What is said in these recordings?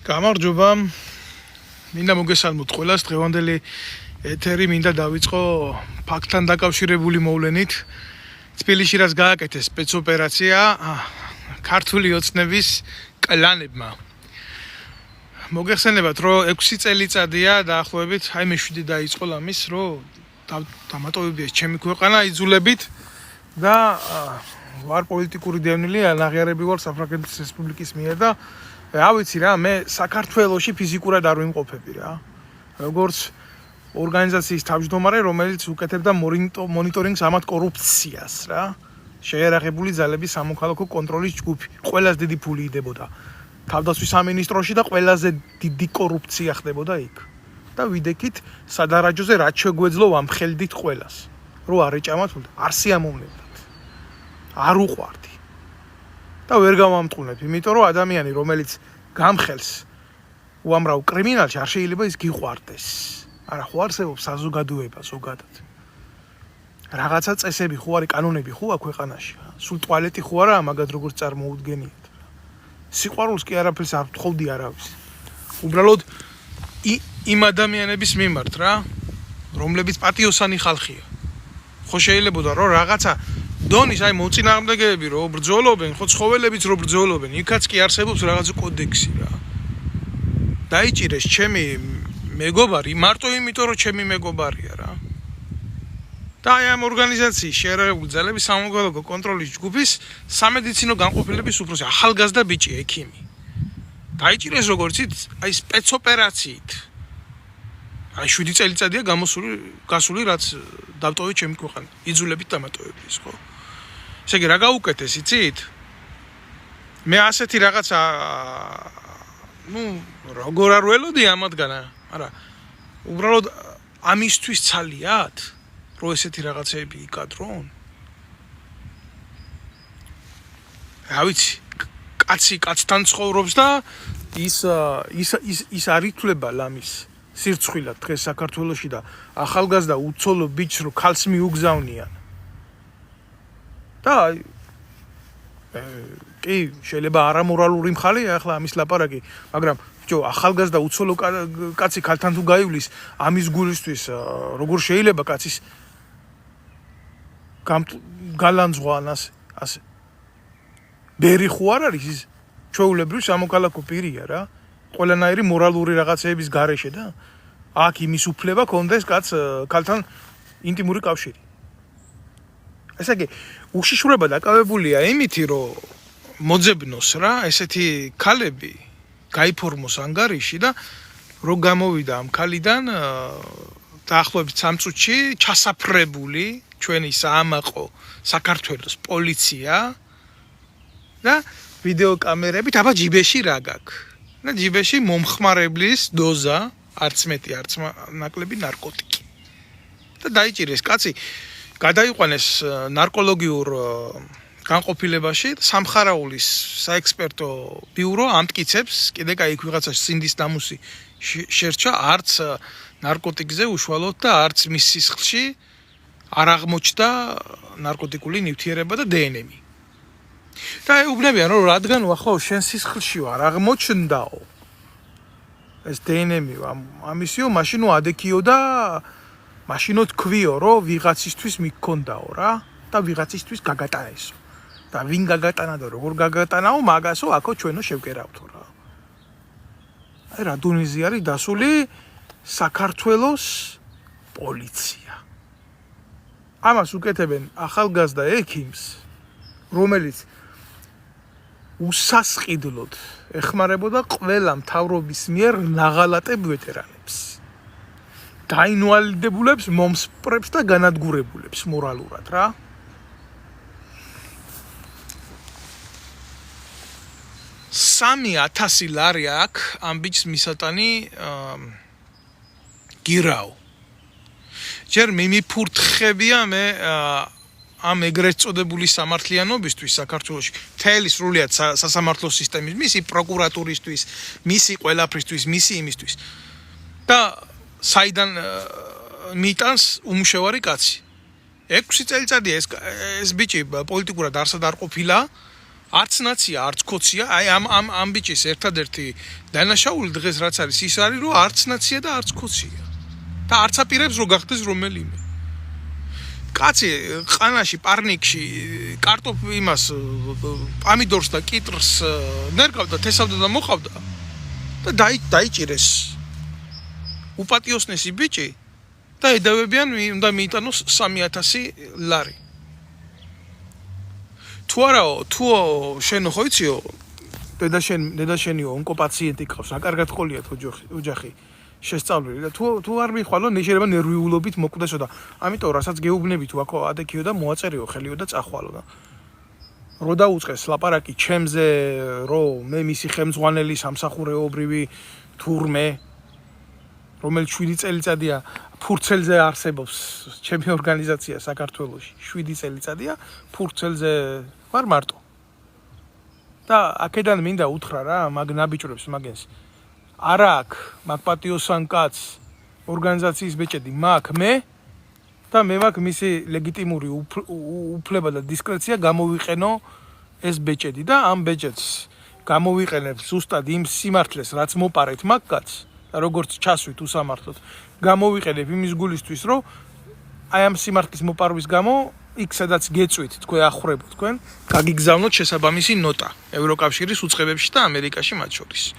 გამარჯობა. მინდა მოგესალმოთ ყველას. დღევანდელი ეთერი მინდა დავიწყო ფაქტთან დაკავშირებული მოვლენით. თბილისში რაც გააკეთეს სპეცოპერაცია ქართული ოცნების კლანებმა. მოგეხსენებათ, რომ 6 წელიწადია დაახლოებით, აი მე 7 დაიწყო ამის, რომ დამატოვებიეს ჩემი ქვეყანა იძულებით და ვარ პოლიტიკური დევნილი, ნაღიარები ვარ საფრანგეთის რესპუბლიკის მიერ და ავიცი რა, მე საქართველოში ფიზიკურად არ ვიმყოფები რა. როგორც ორგანიზაციის თავმჯდომარე, რომელიც უკეთებდა მონიტორინგს ამათ კორუფციას რა. შეერაღებული ძალების სამოქალაქო კონტროლის ჯგუფი. ყველას დიდი ფული იდებოდა თავდაცვის სამინისტროში და ყველაზე დიდი კორუფცია ხდებოდა იქ. და ვიდექით სადარაჯოზე რაც შეგვეძლო ვამხელდით ყველას. რო არ ეჭამათ, არ სიამოვნებდათ. არ უყვარდი. და ვერ გავამტყუნებ, იმიტომ რომ ადამიანი, რომელიც გამხელს უამრავ კრიმინალში, არ შეიძლება ის გიყვარდეს. არა, ხო არსებობს საზოგადოება ზოგადად. რაღაცა წესები ხო არის, კანონები ხო აქვს ქვეყანაში. სულ ტუალეტი ხო არა, მაგად როგორც წარმოუდგენიათ. სიყვარულს კი არაფერს არ ვთხოვდი არავის. უბრალოდ იმ ადამიანების მიმართ რა, რომლებიც პატიოსანი ხალხია. ხო შეიძლება რომ რაღაცა დონის აი მოწინააღმდეგეები რო ბრძოლობენ, ხო ცხოველებიც რო ბრძოლობენ, იქაც კი არსებობს რაღაც კოდექსი რა. დაიჭირეს ჩემი მეგობარი, მარტო იმიტომ რომ ჩემი მეგობარია რა. და აი ამ ორგანიზაციის შეერაღებული ძალების სამოქალაქო კონტროლის ჯგუფის სამედიცინო განყოფილების უფროსი ახალგაზრდა ბიჭი ექიმი. დაიჭირეს როგორც იცით, აი სპეცოპერაციით. აი 7 წელიწადია გასული რაც დავტოვე ჩემი ქვეყანა. იძულებით დამატოვებიეს, ხო? ესე იგი რა გაუკეთეს, იცით? მე ასეთი რაღაცა როგორ არ ველოდი ამათგან, არა. უბრალოდ ამისთვის ცალიათ, რომ ესეთი რაღაცეები იკადრონ? რა ვიცი, კაცი კაცთან ცხოვრობს და ის არ ითვლება ლამის სირცხვილად დღეს საქართველოში და ახალგაზრდა უცოლო ბიჭს რო ქალს მიუგზავნიან. და კი შეიძლება არამორალური მხარეა ახლა ამის ლაპარაკი, მაგრამ ბიჭო, ახალგაზრდა უცოლო კაცი ქალთან თუ გაივლის ამის გულისთვის, როგორ შეიძლება კაცის გალანძღვა ასე. ბერი ხო არ არის ის ჩვეულებრივი სამოქალაქო პირია რა. ყველანაირი მორალური რაღაცეების გარეშე და აქ იმის უფლება კონდეს ქალთან ინტიმური კავშირი. ესე იგი, უშიშროება დაკავებულია იმითი, რომ მოძებნოს რა, ესეთი ქალები გაიფორმოს ანგარიში და რო გამოვიდა ამ ქალიდან დაახლოებით 3 წუთში ჩასაფრებული ჩვენი საამაყო საქართველოს პოლიცია და ვიდეოკამერებით აბა ჯიბეში რა გაქვს. და ჯიბეში მომხმარებლის დოზა, არც მეტი, არც ნაკლები ნარკოტიკი. და დაიჭირეს კაცი, გადაიყვანეს ნარკოლოგიურ განყოფილებაში, სამხარაულის საექსპერტო ბიურო ამტკიცებს, კიდე კაი იქ ვიღაცა სინდის დამუსი შერჩა, არც ნარკოტიკზე უშუალოდ და არც მის სისხლში არ აღმოჩნდა ნარკოტიკული ნივთიერება და დნმ. და ეუბნებიან, რომ რადგან ახლა შენ სისხლში არ აღმოჩნდაო ეს დნმ, ამისიო მაშინ ადექიო და მაშინო თქვიო, რომ ვიღაცისთვის მიქონდაო რა და ვიღაცისთვის გაგატანესო. და ვინ გაგატანა და როგორ გაგატანაო, მაგასო აქო ჩვენო შევკერავთო რა. აი რა დონეზე არის დასული საქართველოს პოლიცია. ამას უკეთებენ ახალგაზრდა ექიმს, რომელიც უსასყიდლოდ ეხმარებოდა ყველა მთავრობის მიერ ნაღალატებ ვეტერანებს. დაინვალიდებულებს, მომსპრებს და განადგურებულებს მორალურად რა. $3,000 აქვს ამ ბიჭს მისატანი გირაო. ჯერ მიმიფურთხებია მე ამ ეგრეთ წოდებული სამართლიანობისთვის საქართველოში, მთელი სრულიად სასამართლო სისტემის, მისი პროკურატურისთვის, მისი ყველაფრისთვის, მისი იმისთვის. და საიდან მიიტანს უმუშევარი კაცი. 6 წელიწადია ეს ბიჭი პოლიტიკურად არსად არ ყოფილა, არც ნაცია, არც კოცია, აი ამ ბიჭის ერთადერთი დანაშაული დღეს რაც არის ის არის, რომ არც ნაცია და არც კოცია. და არც აპირებს რომ გახდეს რომელიმე. კაცი ყანაში, პარნიკში, იმას პამიდორს და კიტრს ნერგავდა, თესავდა და მოყავდა და დაიჭირეს. უპატიოსნესი ბიჭი და ედავებიან უნდა მიიტანოს 3000 ლარი. თუ არაო, თუ შენ ხო იციო, დედა შენიო ონკოპაციენტი ყავს, რა კარგად ყოლიათ ოჯახი. შესწავლილი და თუ არ მიხვალო შეიძლება ნერვიულობით მოკვდესო და ამიტომ რასაც გეუბნები თუ აქ ადექიო და მოაწერიო ხელიო და წახვალო და რო დაუწყეს ლაპარაკი ჩემზე რომ მე მისი ხელმძღვანელი სამსახურეობრივი თურმე რომელიც 7 წელიწადია ფურცელზე არსებობს ჩემი ორგანიზაცია საქართველოში 7 წელიწადია ფურცელზე ვარ მარტო და აქედან მინდა უთხრა რა მაგ ნაბიჭრებს მაგენს არა აქ მაგ პატიოსან კაც ორგანიზაციის ბეჭედი მაგ მე და მე მაგ მისი ლეგიტიმური უფლება და დისკრეცია გამოვიყენო ეს ბეჭედი და ამ ბეჭედს გამოვიყენებ ზუსტად იმ სიმართლეს რაც მოპარეთ მაგ კაც და როგორც ჩასვით უსამართლოდ გამოვიყენებ იმის გულისთვის რომ აი ამ სიმართლის მოპარვის გამო იქ სადაც გეწვით თქვენ ახურებთ თქვენ გაგიგზავნოთ შესაბამისი ნოტა ევროკავშირის უწყებებში და ამერიკაში მათ შორის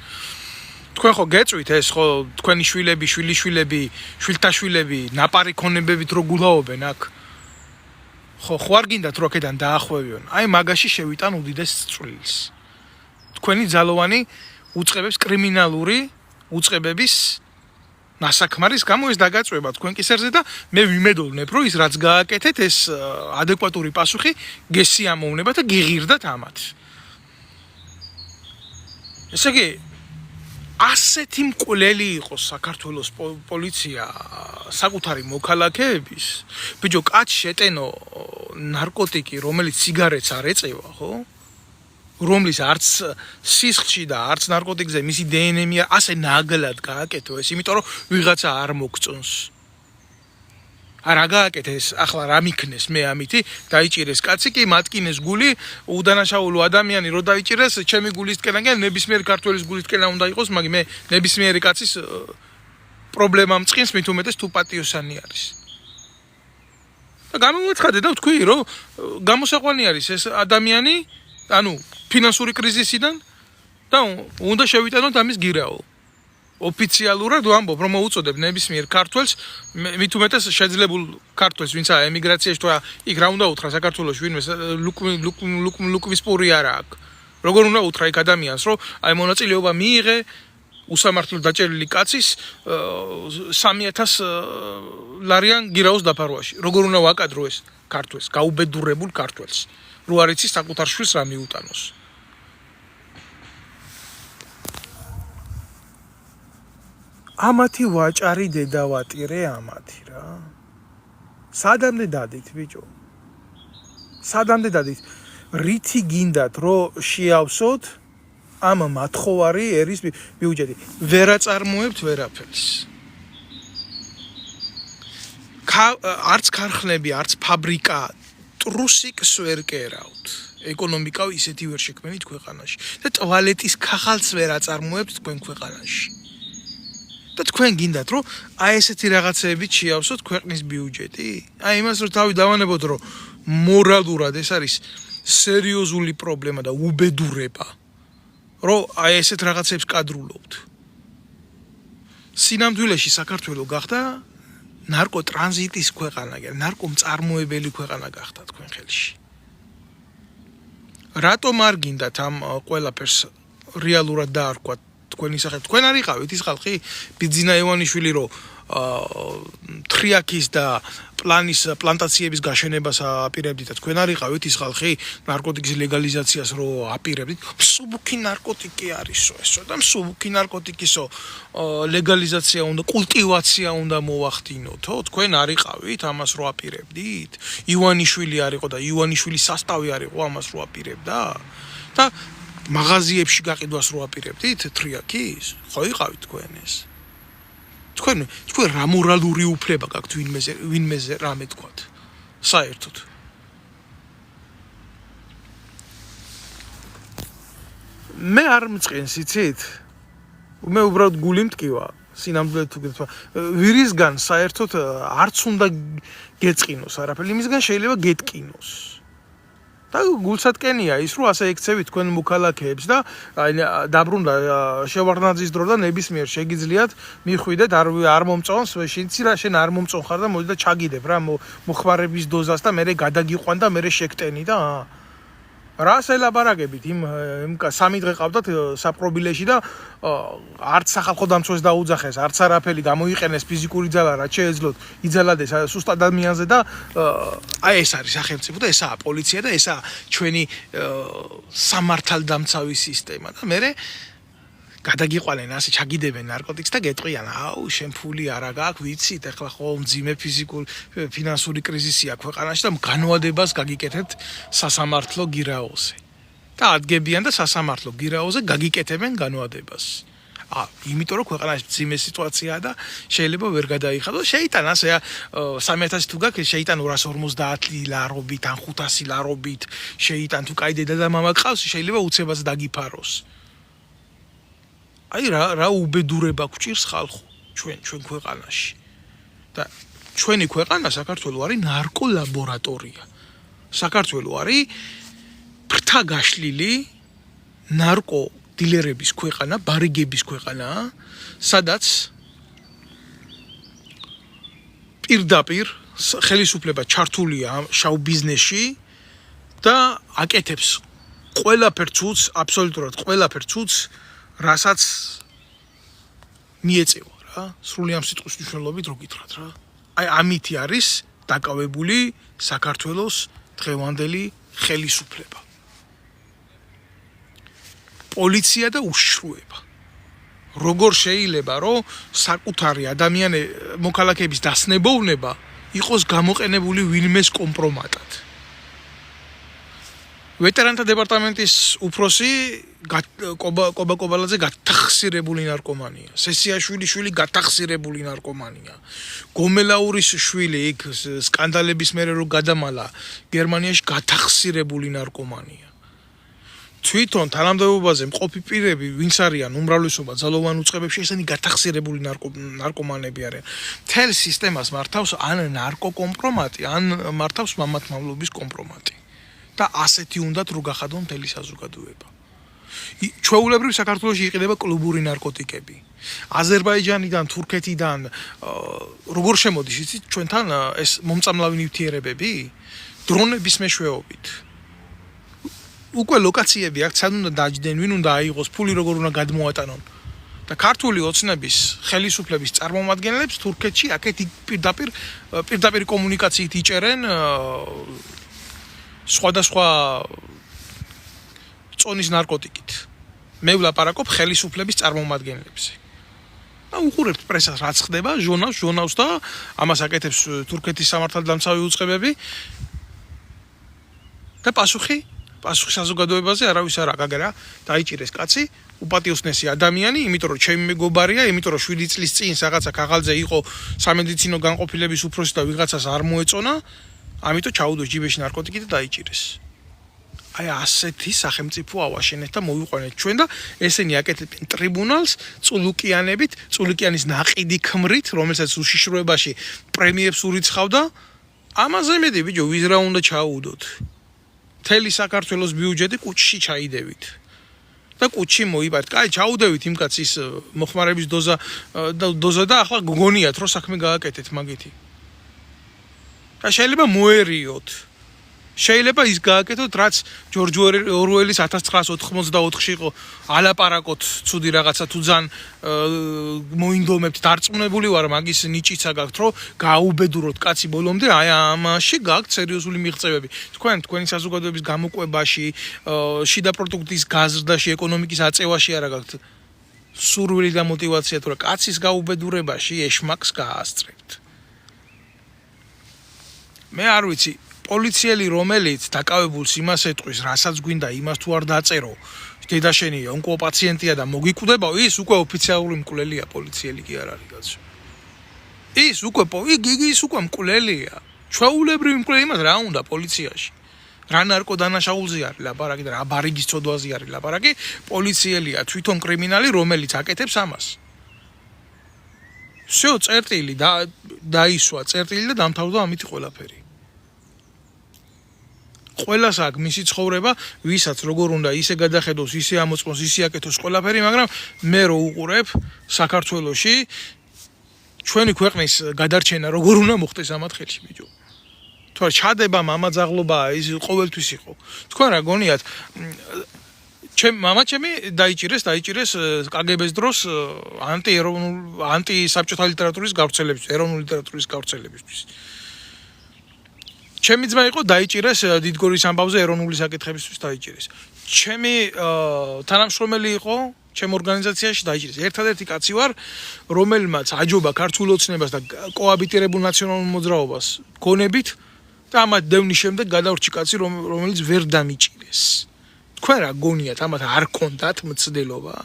თქვენ ხო გეწვით ეს ხო თქვენი შვილები, შვილიშვილები, შვილთაშვილები, ნაპარი ქონებებით რო გულაობენ აქ. ხო არ გინდათ რო აქედან დაახვევიონ. აი მაგაში შევიტან უდიდეს წვლილს. თქვენი ძალოვანი უწყებებს კრიმინალური უწყებების ნასაქმარის გამო ეს დაგაწვება თქვენ კისერზე და მე ვიმედოვნებ რომ ის რაც გააკეთეთ ეს ადეკვატური პასუხი გესიამოვნება და გიღირდათ ამათ. ესე იგი ასეთი მკვლელი იყოს საქართველოს პოლიცია საკუთარი მოქალაქეების ბიჭო კაც შეტენო ნარკოტიკი რომელიც სიგარეტს არ ეწევა ხო რომლის არც სისხლში და არც ნარკოტიკზე მისი დნმ-ია ასე ნაგლად გააკეთო ეს იმიტომ რომ ვიღაცა არ მოგწონს არა გააკეთეს ახლა რა მიქნეს მე ამითი დაიჭირეს კაცი კი მატკინეს გული უდანაშაულო ადამიანი რო დაიჭირეს ჩემი გულისკენაგან ნებისმიერ ქართველის გულისკენა უნდა იყოს მაგრამ მე ნებისმიერი კაცის პრობლემა მწყინს მით უმეტეს თუ პატიოსანი არის და გამოვაცხადე და ვთქვი რომ გამოსაყვანი არის ეს ადამიანი ანუ ფინანსური კრიზისიდან და უნდა შევიტანოთ ამის გირაო ოფიციალურად ვამბობ რომ მოუწოდებ ნებისმიერ ქართველს მით უმეტეს შეძლებულ ქართველს ვინც ემიგრაციაში თუ იქ რა უნდა უთხრა საქართველოს ვინმე ლუკმის პური არა აქვს როგორ უნდა უთხრა იქ ადამიანს რომ აი მონაწილეობა მიიღე უსამართლოდ დაჭერილი კაცის 3000 ლარიან გირაოს დაფარვაში როგორ უნდა ვაკადრო ეს ქართველს გაუბედურებულ ქართველს რო არ იცის საკუთარ შვილს რა მიუტანოს ამათი ვაჭარი დედავატირე ამათი რა სადამდე დადით ბიჭო სადამდე დადით რითი გინდათ რომ შეავსოთ ამ მათხოვარი ერის ბიუჯეტი ვერაწარმოებთ ვერაფერს არც ქარხნები არც ფაბრიკა ტრუსიკს ვერ კერავთ ეკონომიკა ისეთი ვერ შექმნით ქვეყანაში და ტუალეტის ქაღალდს ვერ აწარმოებთ თქვენ ქვეყანაში და თქვენ გინდათ რომ აი ესეთი რაღაცეებით შეავსოთ ქვეყნის ბიუჯეტი? აი იმას რომ თავი დავანებოთ რომ მორალურად ეს არის სერიოზული პრობლემა და უბედურება რომ აი ესეთ რაღაცებს კადრულობთ. სინამდვილეში საქართველო გახდა ნარკოტრანზიტის ქვეყანა, ნარკომწარმოებელი ქვეყანა გახდა თქვენ ხელში. რატომ არ გინდათ ამ ყველაფერს რეალურად დაარქვათ თქვენი სახით თქვენ არ იყავით ის ხალხი ბიძინა ევანიშვილი რომ თრიაქის და პლანის პლანტაციების გაშენებას აპირებდით და თქვენ არ იყავით ის ხალხი ნარკოტიკის ლეგალიზაციას რო აპირებდით მსუბუქი ნარკოტიკი არისო ესო და მსუბუქი ნარკოტიკისო ლეგალიზაცია უნდა კულტივაცია უნდა მოახდინოთო თქვენ არ იყავით ამას რო აპირებდით ივანიშვილი არ იყო და ივანიშვილის სასტავი არ იყო ამას რო აპირებდა და მაღაზიებში გაყიდვას რო აპირებდით თრიაქის ხო იყავით თქვენ ეს თქვენ რა მორალური უფლება გაქვთ ვინმეზე რამე თქვათ საერთოდ მე არ მწყენს იცით მე უბრალოდ გული მტკივა სინამდვილედ თუ გითხრა ვირისგან საერთოდ არც უნდა გეწყინოს არაფერი იმისგან შეიძლება გეტკინოს და გულსატკენია ის რომ ასე ეკცევით თქვენ მოქალაქეებს და დაბრუნდა შევარდნაძის დრო და ნებისმიერ შეგიძლიათ მიხვიდეთ არ მომწონს შენ არ მომწონხარ და მოდი და ჩაგიდებ რა მოხმარების დოზას და მე გადაგიყვან და მე შეგტენი და რას ელაბარაგებით იმ სამი დღე ყავდათ საპრობილეში და არც სახალხო დამცველს დაუძახეს არც არაფერი გამოიყენეს ფიზიკური ძალა რაც შეეძლოთ იძალადეს სუსტ ადამიანზე და აი ეს არის სახელმწიფო და ესაა პოლიცია და ესაა ჩვენი სამართალდამცავი სისტემა და მე გადაგიყვანენ ასე ჩაგიდებენ ნარკოტიკს და გეტყვიან აუ შენ ფული არა გაქვს ვიცით ეხლა ხო მძიმე ფინანსური კრიზისი აქვს ქვეყანაში და განვადებას გაგიკეთებთ სასამართლო გირაოზე და ადგებიან და სასამართლო გირაოზე გაგიკეთებენ განვადებას იმიტომ რომ ქვეყანაში მძიმე სიტუაციაა და შეიძლება ვერ გადაიხადოს შეიტან ასე 3000 თუ გაქვს შეიტან 250 ლარობით ან 500 ლარობით შეიტან თუ კაი დედა და მამა გყავს შეიძლება უცებაც დაგიფაროს აი რა უბედურება გვჭირს ხალხო ჩვენ ქვეყანაში და ჩვენი ქვეყანა საქართველო არის ნარკოლაბორატორია საქართველო არის ფრთა გაშლილი ნარკო დილერების ქვეყანა ბარიგების ქვეყანა სადაც პირდაპირ ხელისუფლება ჩართულია შავ ბიზნესში და აკეთებს ყველაფერს უც აბსოლუტურად ყველაფერს უც რასაც მიეწევა რა სრული ამ სიტყვის მნიშვნელობით რო გითხრათ რა აი ამითი არის დაკავებული საქართველოს დღევანდელი ხელისუფლება პოლიცია და უშრუება როგორ შეიძლება რომ საკუთარი მოქალაქეების დასნებოვნება იყოს გამოყენებული ვინმეს კომპრომატად ვეტერანთა დეპარტამენტის უფროსი კობა კობალაძე გათახსირებული ნარკომანია სესიაშვილი გათახსირებული ნარკომანია გომელაურის შვილი იქ სკანდალების მერე რო გადამალა გერმანიაში გათახსირებული ნარკომანია თვითონ თანამდებობაზე მყოფი პირები ვინც არიან უმრავლესობა ძალოვან უწყებებში ესენი გათახსირებული ნარკომანები არიან თელ სისტემას მართავს ან ნარკოკომპრომატი ან მართავს მამათმავლობის კომპრომატი და ასეთი უნდათ რო გახადონ მთელი საზოგადოება. ჩვეულებრივ საქართველოში იყიდება კლუბური ნარკოტიკები. აზერბაიჯანიდან, თურქეთიდან როგორ შემოდის იცით ჩვენთან ეს მომწამლავი ნივთიერებები დრონების მეშვეობით. უკვე ლოკაციები აქვს, სად უნდა დაჯდნენ, ვინ უნდა აიღოს, ფული როგორ უნდა გადმოატანონ. და ქართული ოცნების ხელისუფლების წარმომადგენლებს თურქეთში აქეთ პირდაპირ კომუნიკაციით იჭერენ სხვადასხვა წონის ნარკოტიკით. მე ვლაპარაკობ ხელისუფლების წარმომადგენლებზე. და უყურებთ პრესას რაც ხდება, ჟურნალს და ამას აკეთებს თურქეთის სამართალდამცავი უწყებები. და პასუხი საზოგადოებაზე არავის არ აგაგერა, დაიჭირეს კაცი, უპატიოსნესი ადამიანი, იმიტომ რომ ჩემი მეგობარია, იმიტომ რომ 7 წლის წინ რაღაცა ქაღალდზე იყო სამედიცინო განყოფილების უფროსი და ვიღაცას არ მოეწონა. ამიტომ ჩაუდოს ჯიბეში ნარკოტიკი და დაიჭირეს. აი ასეთი სახელმწიფო ავაშენეთ და მოვიყვანეთ ჩვენ და ესენი აკეთებენ ტრიბუნალს წულუკიანებით, წულუკიანის ნაყიდი ქმრით, რომელსაც უშიშროებაში პრემიებს ურიცხავდა. ამაზე მედი ბიჭო, ვიზ რა უნდა ჩაუდოთ. მთელი საქართველოს ბიუჯეტი კუჩში ჩაიდევით. და კუჩში მოიბართ. კაი, ჩაუდევით იმ კაცის მოხმარების დოზა და ახლა გგონიათ რომ საქმე გააკეთეთ მაგითი. და შეიძლება მოერიოთ. შეიძლება ის გააკეთოთ, რაც ჯორჯ ორუელის 1984-ში იყო ალაპარაკოთ ცუდი რაღაცა თუ ძალიან მოინდომებთ, დარწმუნებული ვარ მაგის ნიჭიცა გაქვთ, რომ გააუბედუროთ კაცი ბოლომდე, აი ამაში გაქვთ სერიოზული მიღწევები. თქვენი საზოგადოების გამოკვებაში, შიდა პროდუქტის გაზრდაში, ეკონომიკის აწევაში არა გაქვთ სურვილი და мотиваცია, თუ რა კაცის გაუბედურებაში ეშმაკს გაასწრებთ. მე არ ვიცი პოლიციელი რომელიც დაკავებულს იმას ეტყვის, რასაც გვინდა იმას თუ არ დაწერო, დედაშენია, ონკოპაციენტია და მოგიკვდება, ის უკვე ოფიციალური მკვლელია, პოლიციელი კი არ არის კაცო. ის უკვე მკვლელია. ჩვეულებრივი მკვლელი იმას რა უნდა პოლიციაში? რა ნარკოდანაშაულზე არის ლაპარაკი და რა ბარიგის წოდვაზე არის ლაპარაკი, პოლიციელია თვითონ კრიმინალი, რომელიც აკეთებს ამას. всё, წერტილი დაისვა, წერტილი და დამთავრდა ამით ყველაფერი. ყველას აქვს მისი ცხოვრება, ვისაც როგორ უნდა ისე გადახედოს, ისე ამოწმოს, ისე აკეთოს ყველაფერი, მაგრამ მე რო უყურებ საქართველოში ჩვენი ქვეყნის გადარჩენა როგორ უნდა მოხდეს ამათ ხელში ბიჭო. თუ ჩადება მამაძაღლობაა ის ყოველთვის იყო. თქვენ რა გონიათ მამაჩემი დაიჭირეს კგბ-ს დროს ანტი-საბჭოთა ლიტერატურის გავრცელებისთვის, ეროვნული ლიტერატურის გავრცელებისთვის. ჩემი ძმა იყო დაიჭირეს დიდგორის ამბავზე ეროვნული საკითხებისთვის დაიჭირეს. ჩემი თანამშრომელი იყო ჩემ ორგანიზაციაში დაიჭირეს. ერთადერთი კაცი ვარ, რომელმაც აჯობა ქართულ ოცნებას და კოაბიტირებულ ნაციონალურ მოძრაობას გონებით და ამათ დევნის შემდეგ გადავრჩი კაცი, რომელიც ვერ დამიჭირეს. თქვენ რა გონიათ, ამათ არ ქონდათ მცდელობა?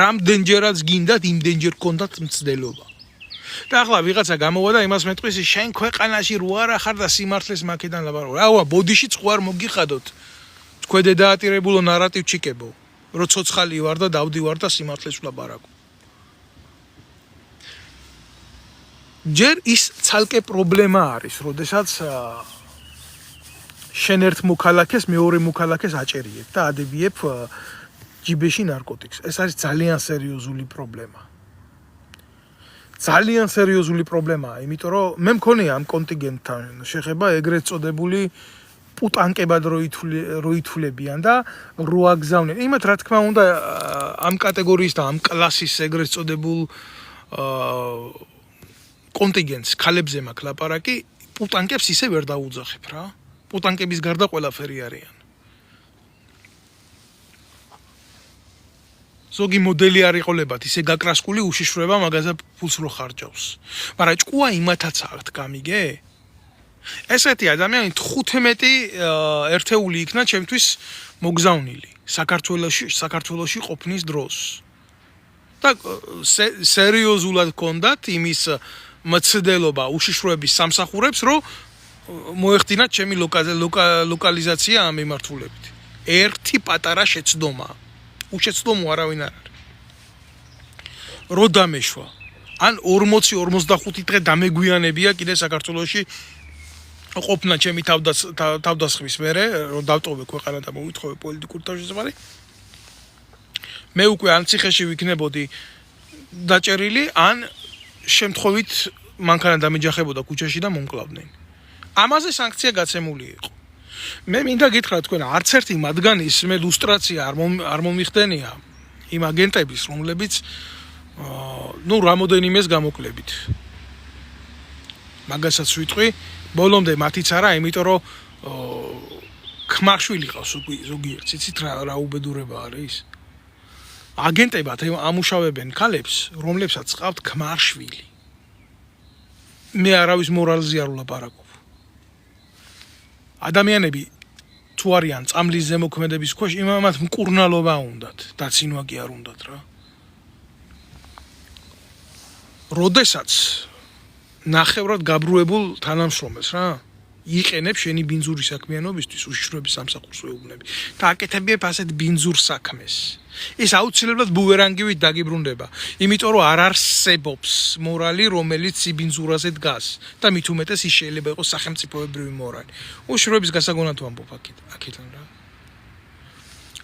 რამდენჯერაც გინდათ, იმდენჯერ ქონდათ მცდელობა. და ახლა ვიღაცა გამოვა და იმას მეტყვის, შენ ქვეყანაში რო არა ხარ და სიმართლეს მაქედან ლაპარაკობ. აუა, ბოდიში წყო არ მოგიხადოთ. თქვენ დედაატირებულო ნარატივ ჩიკებო. რო ცოცხალი ვარ და დავდივარ და სიმართლეს ვლაპარაკობ. ჯერ ის ცალკე პრობლემა არის, როდესაც შენ ერთ მოქალაქეს მეორე მოქალაქეს აჭერიებ და ადებიებ ჯიბეში ნარკოტიკს. ეს არის ძალიან სერიოზული პრობლემა. ძალიან სერიოზული პრობლემაა, იმიტომ რომ მე მქონია ამ კონტინგენტთან შეხება ეგრეთ წოდებული პუტანკებად რო ითვლებიან და რო აგზავნენ. იმათ რა თქმა უნდა ამ კატეგორიის და ამ კლასის ეგრეთ წოდებულ კონტინგენტს ქალებზე მაქვს ლაპარაკი, პუტანკებს ისე ვერ დაუძახებ რა. პუტანკების გარდა ყველაფერი არიან. ზოგი მოდელი არ იყოლებათ, ისე გაკრასკული უშიშროება მაგაზე ფულს რო ხარჯავს. მაგრამ ჭკუა იმათაც აქვთ გამიგე? ესეთი ადამიანი 15 ერთეული იქნა ჩემთვის მოგზავნილი საქართველოში ყოფნის დროს. და სერიოზულად კონდათ იმის მცდელობა უშიშროების სამსახურებს, რომ მოეხდინათ ჩემი ლოკალიზაცია ამ მიმართულებით. ერთი პატარა შეცდომა. უშეცდომო არავინ არ არის. რო დამეშვა. ან 40-45 დღე დამეგვიანებია კიდე საქართველოში ყოფნა ჩემი თავდასხმის მერე, რომ დავტოვე ქვეყანა და მოვითხოვე პოლიტიკური თავშესაფარი. მე უკვე ან ციხეში ვიქნებოდი დაჭერილი, ან შემთხვევით მანქანა დამეჯახებოდა ქუჩაში და მომკლავდნენ. ამაზე სანქცია გაცემული იყო. მე მინდა გითხრათ თქვენ, არც ერთი მათგანის მე ლუსტრაცია არ მომიხდენია იმ აგენტების, რომლებიც რამოდენიმეს გამოკლებით. მაგასაც ვიტყვი, ბოლომდე მათიც არა, იმიტომ რომ ქმარშვილი ყავს ზოგიერთ, იცით რა უბედურება არის? აგენტებად ამუშავებენ ქალებს, რომლებსაც ყავთ ქმარშვილი. მე არავის მორალზე არ ვლაპარაკობ. ადამიანები თუ არიან წამლის ზემოქმედების ქვეშ, იმათ მკურნალობა უნდათ, დაცინვა კი არ უნდათ რა. როდესაც ნახევრად გაბრუებულ თანამშრომელს რა იყენებ შენი ბინძური საქმიანობისთვის უშიშროების სამსახურს ვეუბნები და აკეთებიებ ასეთ ბინძურ საქმეს. ეს აუცილებლად ბუმერანგივით დაგიბრუნდება, იმიტომ რომ არ არსებობს მორალი, რომელიც იბინძურაზე დგას და მით უმეტეს ის შეიძლება იყოს სახელმწიფოებრივი მორალი. უშიშროების გასაგონად ვამბობ აქედან რა.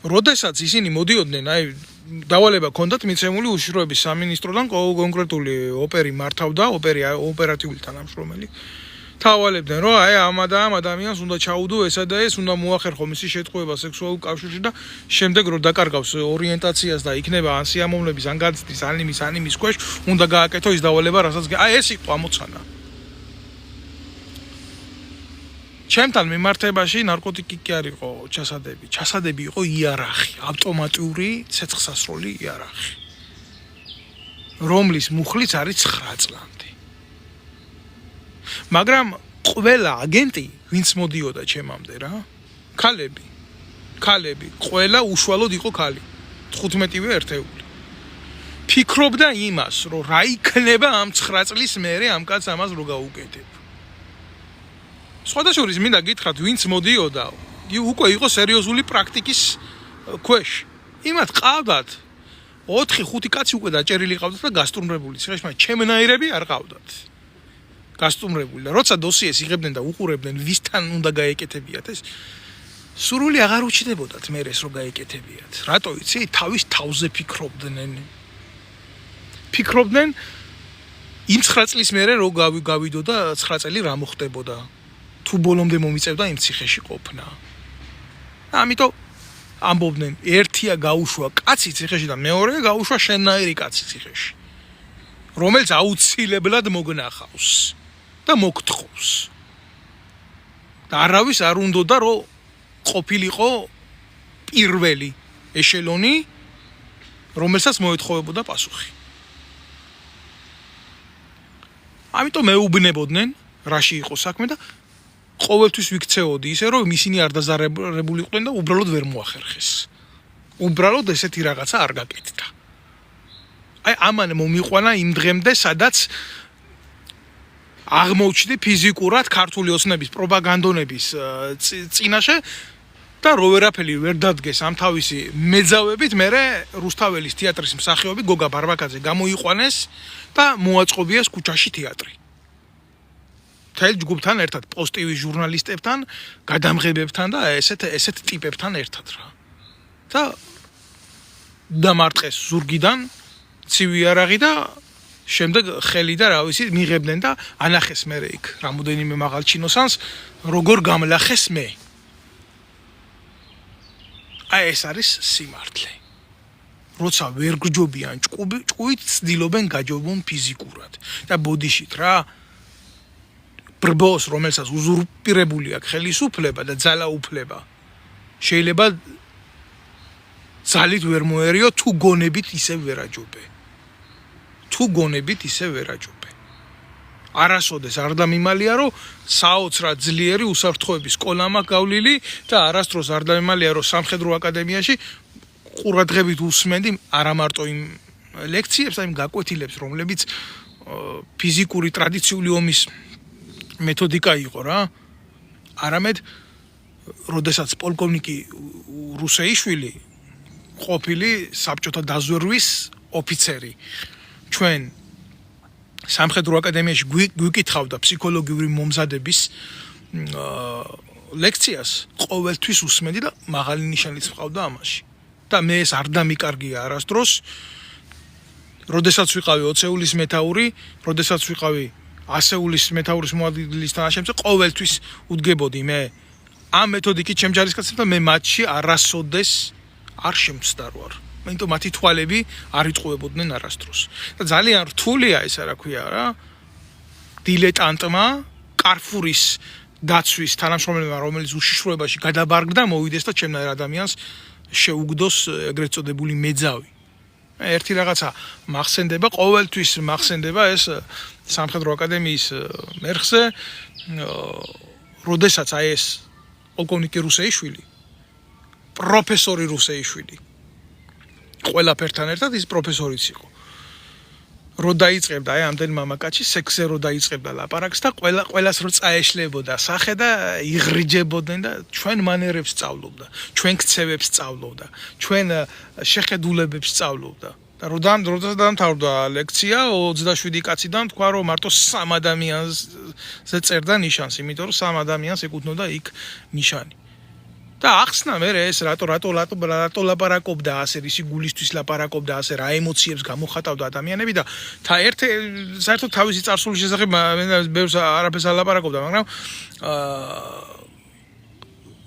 როდესაც ისინი მოდიოდნენ, დავალება ქონდათ მიცემული უშიშროების სამინისტროდან კონკრეტული ოპერი მართავდა, ოპერატიული თანამშრომელი. თავალებდნენ, რომ ამ ადამიანს უნდა ჩაუდო ესა და ეს, უნდა მოახერხო მისი შეტყუება სექსუალურ კავშირში და შემდეგ რომ დაკარგავს ორიენტაციას და იქნება ან სიამოვნების, ან განცდის, ან იმის ქვეშ, უნდა გააკეთო ის დავალება, რასაც ეს იყო ამოცანა. ჩემთან მიმართებაში ნარკოტიკი კი არ იყო ჩასადები. ჩასადები იყო იარაღი, ავტომატიური ცეცხლსასროლი იარაღი, რომლის მუხლიც არის 9 წლამდე. მაგრამ ყველა აგენტი, ვინც მოდიოდა ჩემამდე რა, ქალები, ყველა უშუალოდ იყო ქალი, 15-ვე ერთეული. ფიქრობდა იმას, რომ რა იქნება ამ 9 წლის მერე ამ კაცს ამას რო გაუკეთებ. სხვადასხვის მინდა გითხრათ, ვინც მოდიოდა, უკვე იყო სერიოზული პრაქტიკის ქვეშ. იმათ ყავდათ 4-5 კაცი უკვე დაჭერილი ყავდათ და გასტუმრებული ციხეში, მაგრამ ჩემნაირები არ ყავდათ. გასტუმრებული და როცა დოსიეს იღებდნენ და უყურებდნენ, ვისთან უნდა გაეკეთებიათ ეს, სურვილი აღარ უჩნდებოდათ მე ეს რო გაეკეთებიათ. რატო იცი? თავის თავზე ფიქრობდნენ იმ 9 წლის მერე რო გავიდო და 9 წელი რა მოხდებოდა. თუ ბოლომდე მომიწევდა იმ ციხეში ყოფნა. ამიტომ ამბობდნენ, ერთია გაუშვა კაცი ციხეში და მეორეა გაუშვა შენნაირი კაცი ციხეში, რომელიც აუცილებლად მოგნახავს და მოგთხოვს. და არავის არ უნდოდა რომ ყოფილიყო პირველი ეშელონი, რომელსაც მოეთხოვებოდა პასუხი. ამიტომ მეუბნებოდნენ, რაში იყო საქმე და ყოველთვის ვიქცეოდი ისე რომ ისინი არ დაზარებული იყვნენ და უბრალოდ ვერ მოახერხეს. უბრალოდ ესეთი რაღაცა არ გაკეთდა. აი ამან მომიყვანა იმ დღემდე, სადაც აღმოჩნდი ფიზიკურად ქართული ოცნების პროპაგანდონების წინაშე და რო ვერაფერი ვერ დადგეს ამ თავისი მეძავებით, მერე რუსთაველის თეატრის მსახიობი გოგა ბარბაკაძე გამოიყვანეს და მოაწყობიეს ქუჩაში თეატრი. თელ ჯგუფთან ერთად, პოსტივის ჟურნალისტებთან, გადამღებებთან და ესეთ ტიპებთან ერთად რა. და დამარტყეს ზურგიდან ცივი არაღი და შემდეგ ხელი და რა ვიცი მიღებდნენ და ანახეს მე იქ რამოდენიმე მაღალ ჩინოსანს როგორ გამლახეს მე. აი ეს არის სიმართლე. როცა ვერ გჯობიან ჭკუით ცდილობენ გაჯობონ ფიზიკურად და ბოდიშით რა ბრბოს რომელსაც უზურპირებული აქვს ხელისუფლება და ძალაუფლება შეიძლება ძალით ვერ მოერიო თუ გონებით ისე ვერაჯობე. არასოდეს არ დამიმალია რომ საოცრად ძლიერი უსაფრთხოების სკოლა მაქვს გავლილი და არასდროს არ დამიმალია რომ სამხედრო აკადემიაში ყურადღებით უსმენდი არა მარტო იმ ლექციებს, აი იმ გაკვეთილებს, რომლებიც ფიზიკური ტრადიციული ომის მეთოდიკა იყო რა. არამედ როდესაც პოლკოვნიკი რუსეიშვილი ყოფილი საბჭოთა დაზვერვის ოფიცერი ჩვენ სამხედრო აკადემიაში გვიკითხავდა ფსიქოლოგიური მომზადების ლექციას, ყოველთვის უსმენდი და მაღალი ნიშანიც მყავდა ამაში. და მე ეს არ დამიკარგია არასდროს. როდესაც ვიყავი 20-ულის მეთაური, როდესაც ვიყავი 100-ულის მეთაურის მოადგილის თანაშემწე, ყოველთვის უდგებოდი მე ამ მეთოდიკით ჩემ ჯარისკაცებს და მე მათში არასოდეს არ შემცდარ ვარ. იმიტომ მათი თვალები არ იწყვებოდნენ არასდროს. და ძალიან რთულია ეს რა ქვია რა. დილეტანტმა კარფურის დაცვის თანამშრომელმა, რომელიც უშიშროებაში გადაბარგდა, მოვიდეს და ჩემნაირ ადამიანს შეუგდოს ეგრეთ წოდებული მეძავი. ერთი რაღაცა მახსენდება, ყოველთვის მახსენდება ეს სამხედრო აკადემიის მერხზე, როდესაც აი ეს პოლკოვნიკი რუსეიშვილი, პროფესორი რუსეიშვილი, ყველაფერთან ერთად ის პროფესორიც იყო. რო დაიწყებდა აი ამდენი მამაკაცი სექსზე რო დაიწყებდა ლაპარაკს და ყველას რო წაეშლებოდა სახე და იღრიჯებოდნენ და ჩვენ მანერებს სწავლობდა, ჩვენ ქცევებს სწავლობდა, ჩვენ შეხედულებებს სწავლობდა. და როდესაც დამთავრდა ლექცია 27 კაციდან თქვა რომ მარტო 3 ადამიანზე წერდა ნიშანს, იმიტომ რომ 3 ადამიანს ეკუთვნოდა იქ ნიშანი. და ახსნა მე ეს რატო ლაპარაკობდა ასე, რისი გულისთვის ლაპარაკობდა ასე, რა ემოციებს გამოხატავდა ადამიანები და საერთოდ თავისი წარსულის შესახებ ბევრს არაფერს არ ლაპარაკობდა, მაგრამ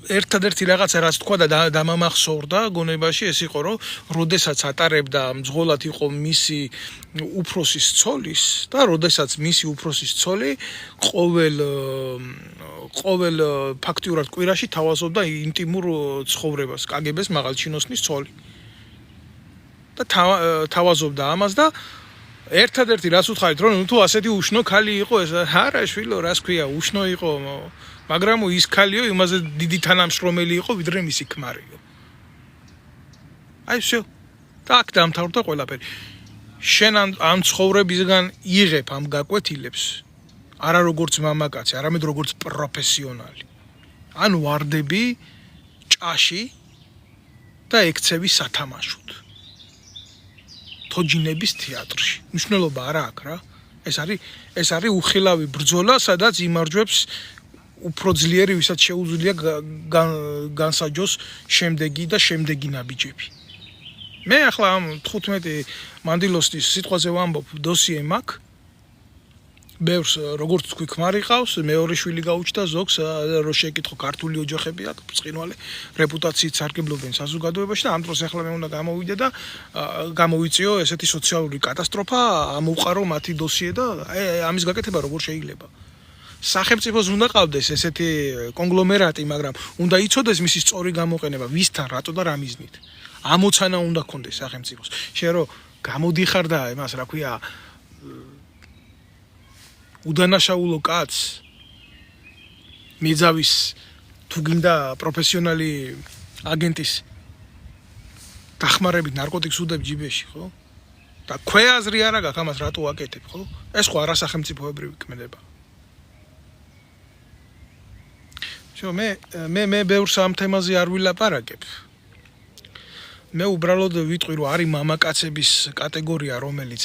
ერთადერთი რაღაცა რაც თქვა და დამამახსოვრდა გონებაში ეს იყო რომ როდესაც ატარებდა მძღოლად იყო მისი უფროსის ცოლის და როდესაც მისი უფროსის ცოლი ყოველ ფაქტიურად კვირაში თავაზობდა ინტიმურ ცხოვრებას კგბ-ს მაღალჩინოსნის ცოლი და თავაზობდა ამას და ერთადერთი რაც უთხარით რომ თუ ასეთი უშნო ქალი იყო ეს არა შვილო რას ქვია უშნო იყო მაგრამ ის ქალიო იმაზე დიდი თანამშრომელი იყო ვიდრე მისი ქმარიო. აი всё. так დამთავრდა ყველაფერი. შენ ამ ცხოვრებისგან იღებ ამ გაკვეთილებს არა როგორც მამაკაცი, არამედ როგორც პროფესიონალი. ან ვარდები ჭაში და ექცევი სათამაშოდ. თოჯინების თეატრში. მნიშვნელობა არა აქვს რა. ეს არის უხილავი ბრძოლა, სადაც იმარჯვებს უფრო ძლიერი, ვისაც შეუძლია განსაჯოს შემდეგი და შემდეგი ნაბიჯები. მე ახლა ამ 15 მანდილოსის სიტყვაზე ვამბობ, დოსიე მაქვს. ბევრს როგორც თქვი ქმარი ყავს, მეორე შვილი გაუჩნდა ზოგს, რო შეკითხო ქართული ოჯახები აქვს, ბრწყინვალე რეპუტაციით სარგებლობენ საზოგადოებაში და ამ დროს ახლა მე უნდა გამოვიდე და გამოვიწიო ესეთი სოციალური კატასტროფა, ამოვყარო მათი დოსიე და ამის გაკეთება როგორ შეიძლება. სახელმწიფოს უნდა ყავდეს ესეთი კონგლომერატი, მაგრამ უნდა იცოდეს მისი სწორი გამოყენება, ვისთან, რატო და რა მიზნით. ამოცანა უნდა ქონდეს სახელმწიფოს. შენ რო გამოდიხარ და იმას რა ქვია უდანაშაულო კაცს მიძავის თუ გინდა პროფესიონალი აგენტის დახმარებით ნარკოტიკს უდებ ჯიბეში, ხო? და ქვეაზრი არა გაქვს ამას რატო აკეთებ, ხო? ეს ხო არასახელმწიფოებრივი ქმედება. მე ბევრს ამ თემაზე არ ვილაპარაკებ. მე უბრალოდ ვიტყვი, რომ არის მამაკაცების კატეგორია, რომელიც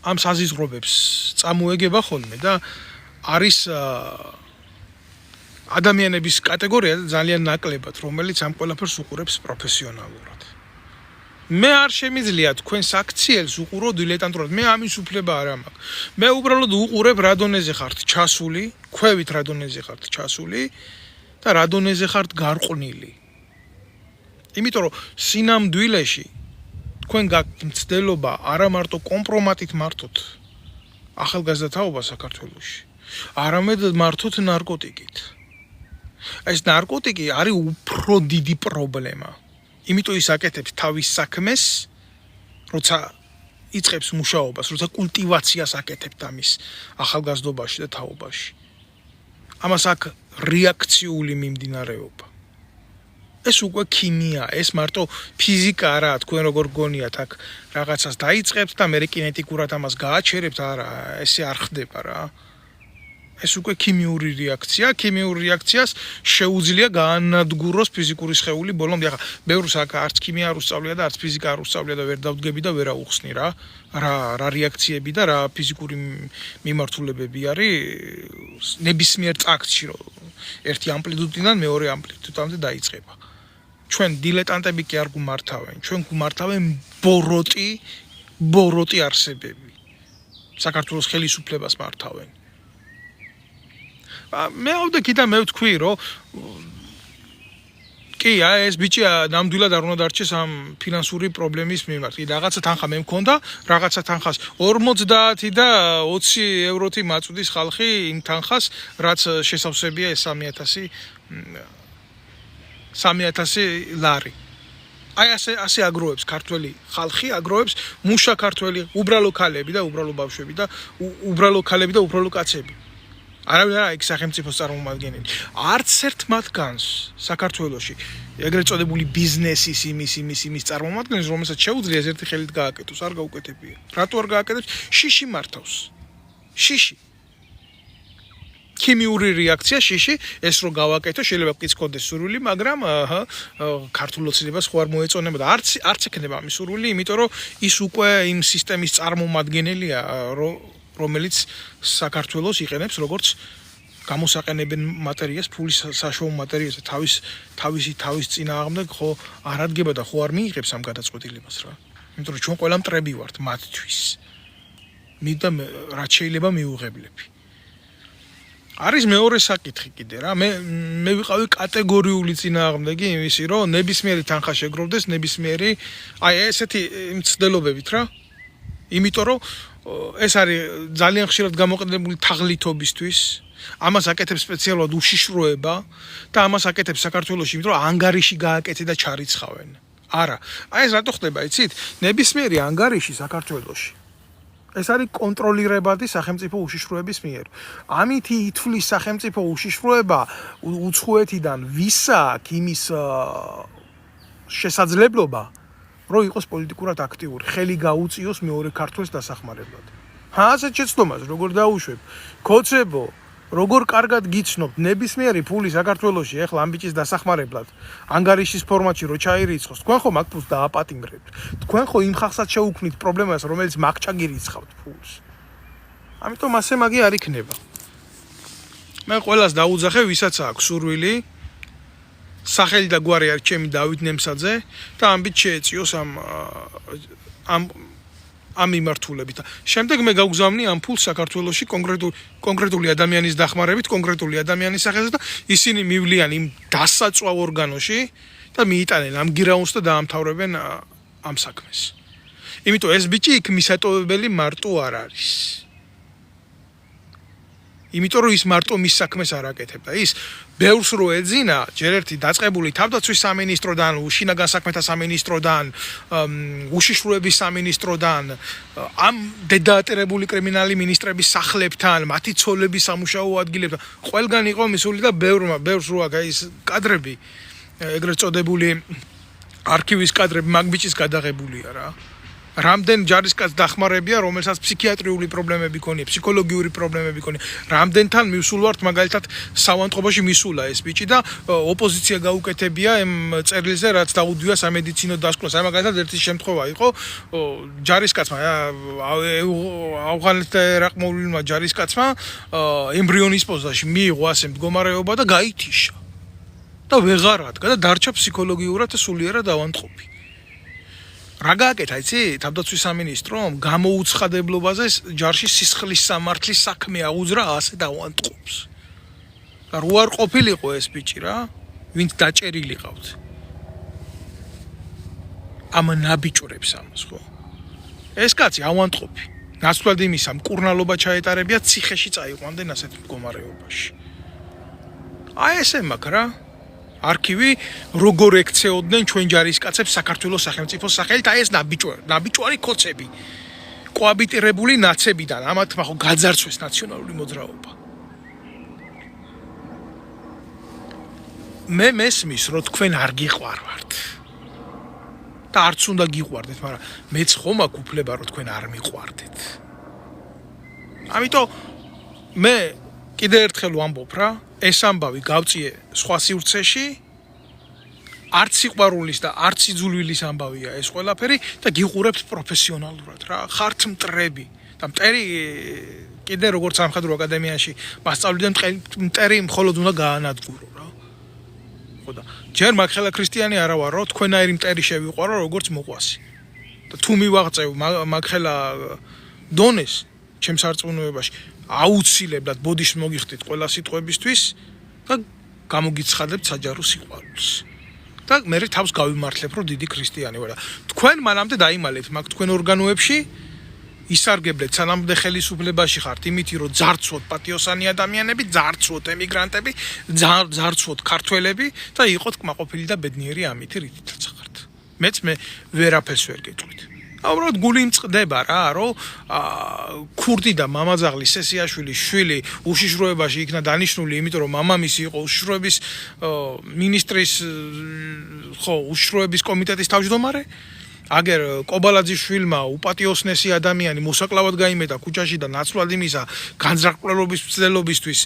ამ საზიზღრობებს წამოეგება ხოლმე და არის ადამიანების კატეგორია ძალიან ნაკლებად, რომელიც ამ ყველაფერს უყურებს პროფესიონალურად. მე არ შემიძლია თქვენს აქციელს უყურო დილეტანტურად. მე ამის უფლება არ მაქვს. მე უბრალოდ უყურებ რა დონეზე ხართ ჩასული, ქვევით რა დონეზე ხართ ჩასული და რა დონეზე ხართ გარყვნილი. იმიტომ რომ სინამდვილეში თქვენ გაქვთ მცდელობა არა მარტო კომპრომატით მართოთ ახალგაზრდა თაობა საქართველოში, არამედ მართოთ ნარკოტიკით. ეს ნარკოტიკი არის უფრო დიდი პრობლემა. იმიტომ ის აკეთებს თავის საქმეს, როცა იწყებს მუშაობას, როცა კულტივაციას აკეთებს ამის ახალგაზრდობაში და თაობაში. ამას აქვს რეაქციული მიმდინარეობა. ეს უკვე ქიმია, ეს მარტო ფიზიკა არაა, თქვენ როგორ გონიათ აქ რაღაცას დაიწყებთ და მე კინეტიკურად ამას გააჩერებთ, არა, ესე არ ხდება რა. ეს უკვე ქიმიური რეაქცია, ქიმიურ რეაქციას შეუძლია გაანადგუროს ფიზიკური სხეული ბოლომდე. ახლა ბევრს აქ არც ქიმია არ უსწავლია და არც ფიზიკა არ უსწავლია და ვერ დავდგები და ვერ აუხსნი რა რეაქციები და რა ფიზიკური მიმართულებები არის ნებისმიერ წაქტში, რომ ერთი ამპლიტუდიდან მეორე ამპლიტუდამდე დაიწყება. ჩვენ დილეტანტები კი არ გუმართავენ, ჩვენ გუმართავენ ბოროტი არსებები. საქართველოს ხელისუფლებას მართავენ. მე ავდექი და მე ვთქვი, რომ კი, ეს ბიჭი ნამდვილად არ უნდა დარჩეს ამ ფინანსური პრობლემის მიმართ. კი, რაღაცა თანხა მე მქონდა, რაღაცა თანხას 50 და 20 ევროთი მაწვდის ხალხი იმ თანხას, რაც შესავსებია ეს 3000 ლარი. აი ასე აგროვებს ქართველი ხალხი, აგროვებს მუშა ქართველი, უბრალო ქალები და უბრალო ბავშვები და უბრალო ქალები და უბრალო კაცები. არავინ არა იქ სახელმწიფოს წარმომადგენელი. არც ერთ მათგანს საქართველოში ეგრეთ წოდებული ბიზნესის იმის წარმომადგენელს, რომელსაც შეუძლია ერთი ხელით გააკეთოს, არ გაუკეთებია. რატო არ გააკეთებს? შიში მართავს. შიში. ქიმიური რეაქცია შიში, ეს რო გავაკეთო, შეიძლება კიდე გქონდეს სურვილი, მაგრამ ქართულ ოცნებას ხო არ მოეწონება და არც ექნება ამის სურვილი, იმიტომ რომ ის უკვე იმ სისტემის წარმომადგენელია, რომელიც საქართველოს იყენებს როგორც გამოსაყენებენ მატერიას, ფულის საშუალო მატერიას და თავის წინააღმდეგ ხო არ ადგება და ხო არ მიიღებს ამ გადაწყვეტილებას რა. იმიტომ რომ ჩვენ ყველა მტრები ვართ მათთვის. და რაც შეიძლება მიუღებლები. არის მეორე საკითხი კიდე რა. მე ვიყავი კატეგორიული წინააღმდეგი იმისი, რომ ნებისმიერი თანხა შეგროვდეს, ნებისმიერი აი ესეთი მცდელობებით რა. იმიტომ რომ ეს არის ძალიან ხშირად გამოყენებული თაღლითობისთვის. ამას აკეთებს სპეციალურად უშიშროება და ამას აკეთებს საქართველოში, იმიტომ რომ ანგარიში გააკეთე და ჩარიცხავენ. არა, აი ეს რატო ხდება, იცით? ნებისმიერი ანგარიში საქართველოში ეს არის კონტროლირებადი სახელმწიფო უშიშროების მიერ. ამითი ითვლის სახელმწიფო უშიშროება უცხოეთიდან ვისა აქვს იმის შესაძლებლობა, რომ იყოს პოლიტიკურად აქტიური, ხელი გაუწიოს მეორე ქართველს დასახმარებლად. ასეთ შეცდომას როგორ დაუშვებ? ქოცებო, როგორ კარგად გიცნობთ ნებისმიერი ფული საქართველოში ეხლა ამ ბიჭის დასახმარებლად ანგარიშის ფორმატში რო ჩაირიცხოს, თქვენ ხომ აქ ფულს დააპატიმრებთ. თქვენ ხო იმ ხალხსაც შეუქმნით პრობლემას, რომელიც მაგ ჩაგირიცხავთ ფულს. ამიტომ ასე მაგი არ იქნება. მე ყველას დაუძახე, ვისაც აქვს სურვილი, სახელი და გვარი არის ჩემი დავით ნემსაძე და ამ ბიჭს შეეწიოს ამ მიმართულებით. შემდეგ მე გავგზავნი ამ ფულს საქართველოში კონკრეტული ადამიანის დახმარებით, კონკრეტული ადამიანის სახელზე და ისინი მივლიან იმ დასაწვავ ორგანოში და მიიტანენ ამ გირაუნს და დაამთავრებენ ამ საქმეს. იმიტომ ეს ბიჭი იქ მისატოვებელი მარტო არ არის. იმიტომ რომ ის მარტო მის საქმეს არ აკეთებდა. ის ბევრს რო ეძინა, ჯერ ერთი დაწყებული თავდაცვის სამინისტროდან, შინაგან საქმეთა სამინისტროდან, უშიშროების სამინისტროდან, ამ დედაატირებული კრიმინალი მინისტრების სახლებთან, მათი ცოლების სამუშაო ადგილებთან, ყველგან იყო მისული და ბევრს რო აქ ის კადრები, ეგრეთ წოდებული არქივის კადრები მაგ ბიჭის გადაღებულია რა. რამდენ ჯარისკაცს დახმარებია, რომელსაც ფსიქიატრიული პრობლემები ქონია, ფსიქოლოგიური პრობლემები ქონია. რამდენთან მივსულ ვართ მაგალითად სავანტყოფოში მისულა ეს ბიჭი და ოპოზიცია გაუკეთებია ამ წერილზე, რაც დაუდვია სამედიცინო დასკვნას. აი მაგალითად ერთი შემთხვევა იყო, ჯარისკაცმა, ავღანეთთან ერაყმოვლილმა ჯარისკაცმა ემბრიონის პოზაში მიიღო ასე მდგომარეობა და გაითიშა. და ვეღარ ადგა და დარჩა ფსიქოლოგიურად სულიერად ავანტყოფი. რა გააკეთა, იცი? თავდაცვის სამინისტრომ გამოუცხადებლობაზე ჯარში სისხლის სამართლის საქმე აუძრა ასე დავანტყოფს. და რო არ ყოფილიყო ეს ბიჭი რა, ვინც დაჭერილი ყავთ. ამ ნაბიჭურებს ამას ხო? ეს კაცი ავანტყოფი. ნაცვლად იმისა, მკურნალობა ჩაეტარებია, ციხეში წაიყვანდნენ ასეთ მდგომარეობაში. აი ესე მაქვს რა. არქივი როგორ ექცეოდნენ ჩვენ ჯარისკაცებს საქართველოს სახელმწიფოს სახელით, აი ეს ნაბიჭვარი ქოცები. კოაბიტირებული ნაცებიდან, ამათმა ხო გაძარცვეს ნაციონალური მოძრაობა. მე მესმის, რომ თქვენ არ გიყვარვართ. და არც უნდა გიყვარდეთ, მაგრამ მეც ხომ აქ უფლება, რომ თქვენ არ მიყვარდეთ. ამიტომ მე კიდე ერთხელ ვამბობ რა, ეს ამბავი გავწიე სხვა სივრცეში, არც სიყვარულის და არც იძულვილის ამბავია ეს ყველაფერი და გიყურებთ პროფესიონალურად რა, ხართ მტრები და მტერი კიდე როგორც სამხედრო აკადემიაში მასწავლიდან მტერი მხოლოდ უნდა გაანადგურო რა. ხო და ჯერ მაგხელა ქრისტიანი არა ვარო, თქვენაირი მტერი შევიყვარო როგორც მოყვასი. და თუ მივაღწევ მაგხელა დონეს ჩემს არწმუნოებაში აუცილებლად ბოდიშს მოგიხდით ყველა სიტყვებისთვის და გამოგიცხადებთ საჯარო სიყვარულს. და მე თავს გავიმართლებ, რომ დიდი ქრისტიანი ვარ. თქვენ მანამდე დაიმალეთ მაგ თქვენ ორგანოებში, ისარგებლეთ სანამდე ხელისუფლებაში ხართ იმითი, რომ ძარცვოთ პატიოსანი ადამიანები, ძარცვოთ ემიგრანტები, ძარცვოთ ქართველები და იყოთ კმაყოფილი და ბედნიერი ამით რითაც ხართ. მეც ვერაფერს ვერ გეტყვით. აუბრალოდ გული იმწყდება რა, რომ ქურდი და მამაძაღლის სესიაშვილის შვილი უშიშროებაში იქნა დანიშნული, იმიტომ რომ მამამისი იყო უშიშროების მინისტრის უშიშროების კომიტეტის თავმჯდომარე. აგერ კობალაძის შვილმა უპატიოსნესი ადამიანი მოსაკლავად გაიმეტა ქუჩაში და ნაცვლად იმისა განზრახყლობის მცდელობისთვის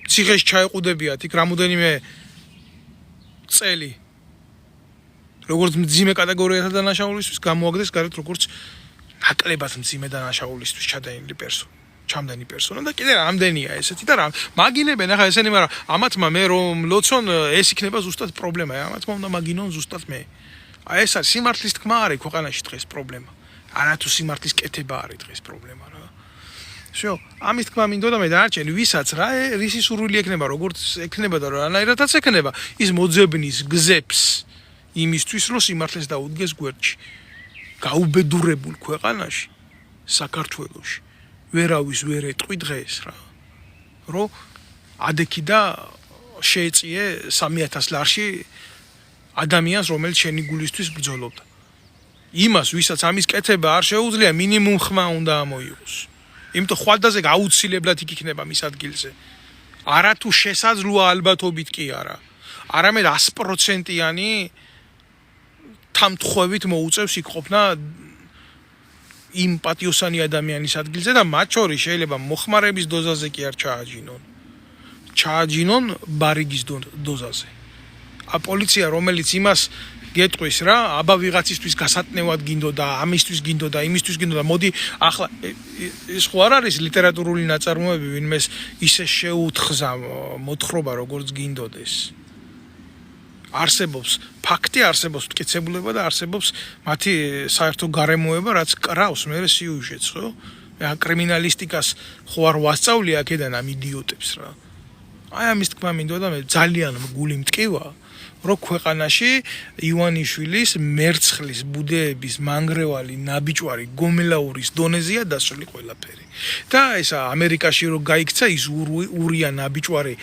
ციხეში ჩაეყუდებიათ იქ რამოდენიმე წელი. როგორც მძიმე კატეგორიათა დანაშაულისთვის გამოაგდეს გარეთ როგორც ნაკლებად მძიმე დანაშაულისთვის ჩამდენი პერსონა და კიდე რამდენია ესეთი და რა მაგინებენ ახლა ესენი, მაგრამ ამათმა მე რომ ლოცონ ეს იქნება ზუსტად პრობლემა, ამათმა უნდა მაგინონ ზუსტად მე. აი ეს არის სიმართლის თქმა არის ქვეყანაში დღეს პრობლემა. არათუ სიმართლის კეთება არის დღეს პრობლემა რა. შო, ამის თქმა მინდოდა მე დანარჩენი ვისაც რა რისი სურვილი ექნება, როგორც ექნება და რანაირადაც ექნება, ის მოძებნის გზებს იმისთვის, რომ სიმართლეს დაუდგეს გვერდში. გაუბედურებულ ქვეყანაში, საქართველოში, ვერავის ვერ ეტყვი დღეს რა. რომ ადექი და შეეწიე 3000 ლარში ადამიანს, რომელიც შენი გულისთვის ბრძოლობდა. იმას, ვისაც ამის კეთება არ შეუძლია, მინიმუმ ხმა უნდა ამოიღოს. იმიტომ ხვალდაზე აუცილებლად იქ იქნება მის ადგილზე. არათუ შესაძლოა ალბათობით კი არა. არამედ 100%-იანი თამთხოვით მოუწევს იქ ყოფნა იმ პატიოსანი ადამიანის ადგილზე და მათ შორის შეიძლება მოხმარების დოზაზე კი არ ჩააჯინონ ბარიგის დოზაზე. პოლიცია რომელიც იმას გეტყვის რა, აბა ვიღაცისთვის გასატნევად გინდოდა, ამისთვის გინდოდა, იმისთვის გინდოდა, მოდი ახლა ეს ხო არ არის ლიტერატურული ნაწარმოები, ვინმეს ისე შეუთხზა მოთხრობა როგორც გინდოდეს. არსებობს ფაქტი, არსებობს მტკიცებულება და არსებობს მათი საერთო გარემოება, რაც კრავს მე სიუჟეტს, ხო? მე კრიმინალისტიკას ხო არ ვასწავლი აქედან ამ იდიოტებს რა. აი ამის თქმა მინდოდა და მე ძალიან გული მტკივა, რომ ქვეყანაში ივანიშვილის მერცხლის ბუდეების მანგრევალი ნაბიჯვარი გომელაურის დონეზეა დასული ყველაფერი. და ეს ამერიკაში რო გაიქცა ის ურია ნაბიჯვარი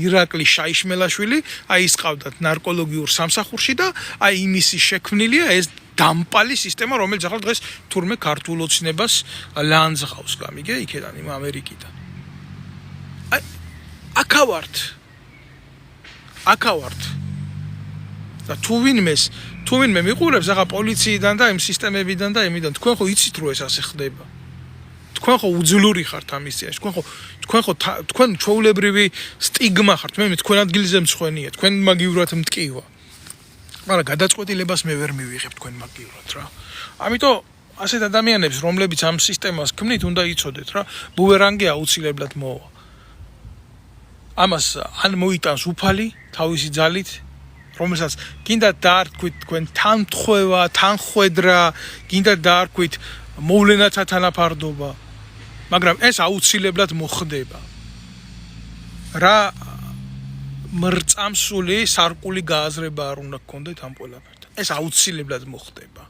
ირაკლი შაიშმელაშვილი, აი ის ყავდათ ნარკოლოგიურ სამსახურში და აი იმისი შექმნილია ეს დამპალი სისტემა, რომელიც ახლა დღეს თურმე ქართულ ოცნებას ლანძღავს, გამიგე იქედან იმ ამერიკიდან. აი აქავართ და თუ ვინმე მიყურებს ახლა პოლიციიდან და იმ სისტემებიდან და იმიდან თქვენ ხო იცით რომ ეს ასე ხდება თქვენ ხო უძლური ხართ ამის წინაშე თქვენ ჩვეულებრივი სტიგმა ხართ მე თქვენ ადგილზე მცხვენია თქვენ მაგივრად მტკივა მაგრამ გადაწყვეტილებას მე ვერ მივიღებ თქვენ მაგივრად რა ამიტომ ასეთ ადამიანებს რომლებიც ამ სისტემას ქმნით უნდა იცოდეთ რა ბუვერანგი აუცილებლად მოვა ამას ან მოიტანს უფალი თავისი ძალით რომელსაც გინდა დაარქვით თქვენ თანხმევა, თანხwebdriver, გინდა დაარქვით მოვლენათა თანაფარდობა, მაგრამ ეს აუცილებლად მოხდება. რა მრწამსული სარკული გააზრება არ უნდა გქონდეთ ამ ყველაფერთან. ეს აუცილებლად მოხდება.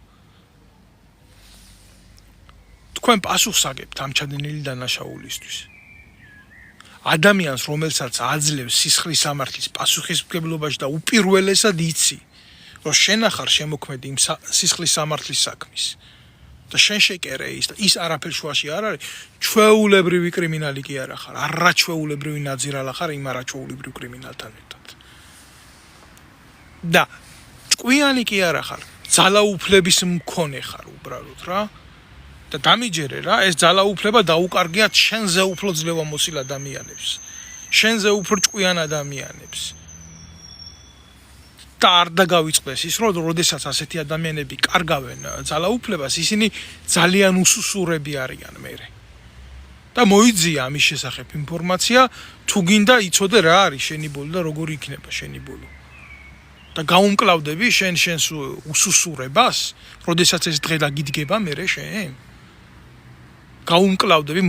თქვენ პასუხს აგებთ ამ ჩადენილი დანაშაულისთვის. ადამიანს რომელსაც აძლევს სისხლის სამართლის პასუხისმგებლობაში და უპირველესად იცი რომ შენ ახარ შემოქმედი იმ სისხლის სამართლის საქმის და შენ შეკერე ის და ის არაფერ შუაში არ არის ჩვეულებრივი კრიმინალი კი არ ახარ არაჩვეულებრივი ნაძირალ ახარ იმ არაჩვეულებრივ კრიმინალთან ერთად და ჭკვიანი კი არ ახარ ძალაუფლების მქონე ხარ უბრალოდ რა და დამიჯერე რა ეს ძალაუფლება დაუკარგიათ შენზე უფრო ძლევამოსილ ადამიანებს შენზე უფრო ჭკვიან ადამიანებს და არ დაგავიწყდეს ის რომ როდესაც ასეთი ადამიანები კარგავენ ძალაუფლებას ისინი ძალიან უსუსურები არიან მერე და მოიძია ამის შესახებ ინფორმაცია თუ გინდა იცოდე რა არის შენი ბოლო და როგორი იქნება შენი ბოლო და გაუმკლავდები შენს უსუსურებას როდესაც ეს დღე დაგიდგება მერე შენ გაუმკლავდები